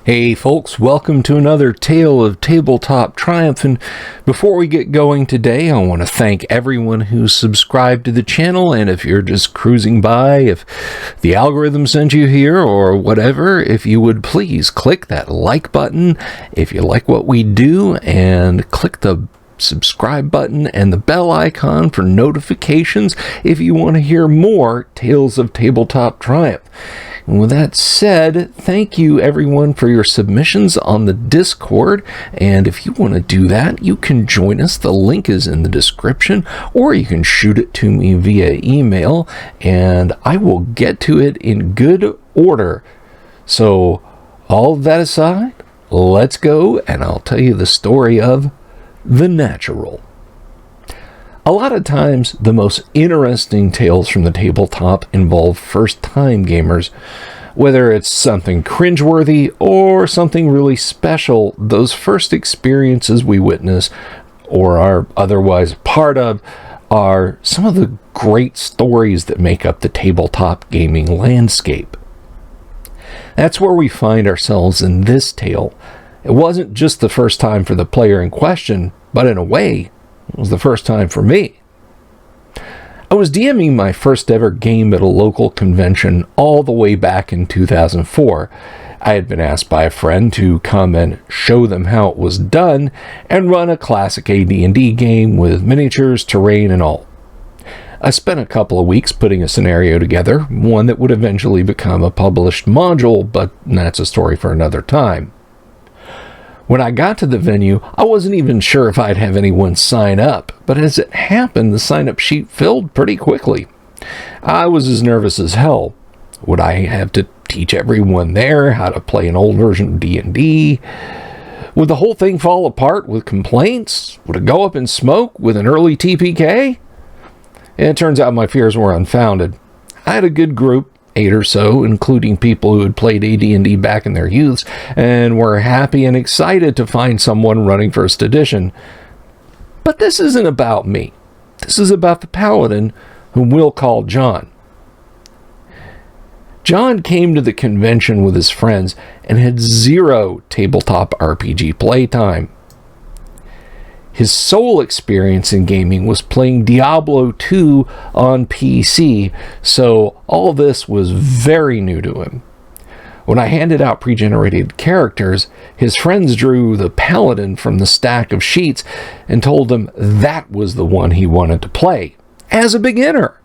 Hey folks, welcome to another tale of tabletop triumph, and before we get going today, I want to thank everyone who's subscribed to the channel. And if you're just cruising by, if the algorithm sent you here or whatever, if you would please click that like button if you like what we do, and click the subscribe button and the bell icon for notifications if you want to hear more Tales of Tabletop Triumph. And with that said, thank you everyone for your submissions on the Discord, and if you want to do that, you can join us. The link is in the description, or you can shoot it to me via email and I will get to it in good order. So all of that aside, let's go and I'll tell you the story of The Natural. A lot of times, the most interesting tales from the tabletop involve first-time gamers. Whether it's something cringeworthy or something really special, those first experiences we witness or are otherwise part of are some of the great stories that make up the tabletop gaming landscape. That's where we find ourselves in this tale. It wasn't just the first time for the player in question, but in a way, it was the first time for me. I was DMing my first ever game at a local convention all the way back in 2004. I had been asked by a friend to come and show them how it was done and run a classic AD&D game with miniatures, terrain, and all. I spent a couple of weeks putting a scenario together, one that would eventually become a published module, but that's a story for another time. When I got to the venue, I wasn't even sure if I'd have anyone sign up, but as it happened, the sign-up sheet filled pretty quickly. I was as nervous as hell. Would I have to teach everyone there how to play an old version of D&D? Would the whole thing fall apart with complaints? Would it go up in smoke with an early TPK? And it turns out my fears were unfounded. I had a good group, 8 or so, including people who had played AD&D back in their youths, and were happy and excited to find someone running first edition. But this isn't about me. This is about the Paladin, whom we'll call John. John came to the convention with his friends and had 0 tabletop RPG playtime. His sole experience in gaming was playing Diablo 2 on PC, so all this was very new to him. When I handed out pre-generated characters, his friends drew the Paladin from the stack of sheets and told him that was the one he wanted to play, as a beginner.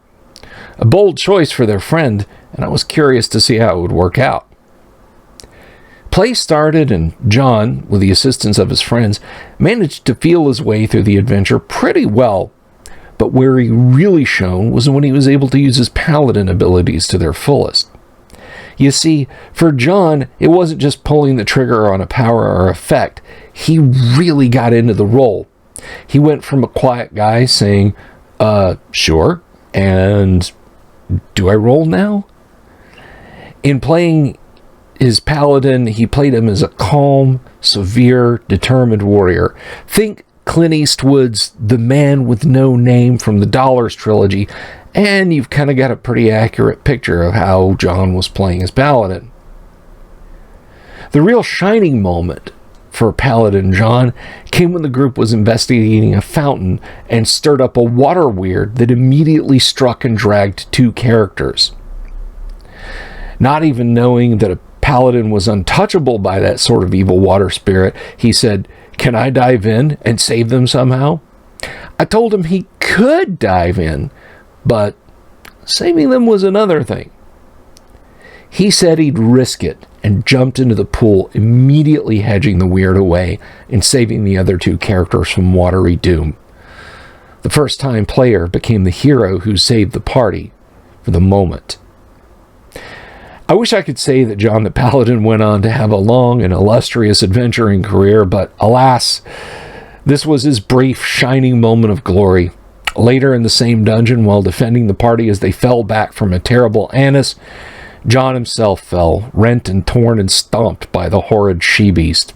A bold choice for their friend, and I was curious to see how it would work out. Play started, and John, with the assistance of his friends, managed to feel his way through the adventure pretty well, but where he really shone was when he was able to use his Paladin abilities to their fullest. You see, for John, it wasn't just pulling the trigger on a power or effect. He really got into the role. He went from a quiet guy saying, sure, and do I roll now? In playing his Paladin, he played him as a calm, severe, determined warrior. Think Clint Eastwood's The Man with No Name from the Dollars trilogy, and you've kind of got a pretty accurate picture of how John was playing his Paladin. The real shining moment for Paladin John came when the group was investigating a fountain and stirred up a water weird that immediately struck and dragged 2 characters. Not even knowing that a Paladin was untouchable by that sort of evil water spirit, he said, "Can I dive in and save them somehow?" I told him he could dive in, but saving them was another thing. He said he'd risk it and jumped into the pool, immediately hedging the weird away and saving the other 2 characters from watery doom. The first-time player became the hero who saved the party for the moment. I wish I could say that John the Paladin went on to have a long and illustrious adventuring career, but alas, this was his brief, shining moment of glory. Later in the same dungeon, while defending the party as they fell back from a terrible anise, John himself fell, rent and torn and stomped by the horrid she-beast.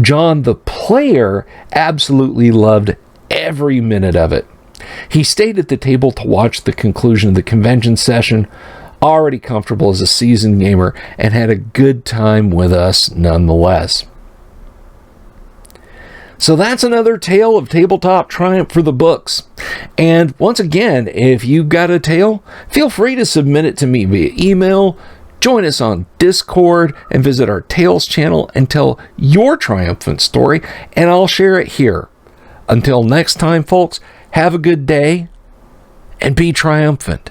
John the player absolutely loved every minute of it. He stayed at the table to watch the conclusion of the convention session, already comfortable as a seasoned gamer and had a good time with us nonetheless. So that's another tale of tabletop triumph for the books. And once again, if you've got a tale, feel free to submit it to me via email, join us on Discord, and visit our Tales channel and tell your triumphant story, and I'll share it here. Until next time, folks, have a good day and be triumphant.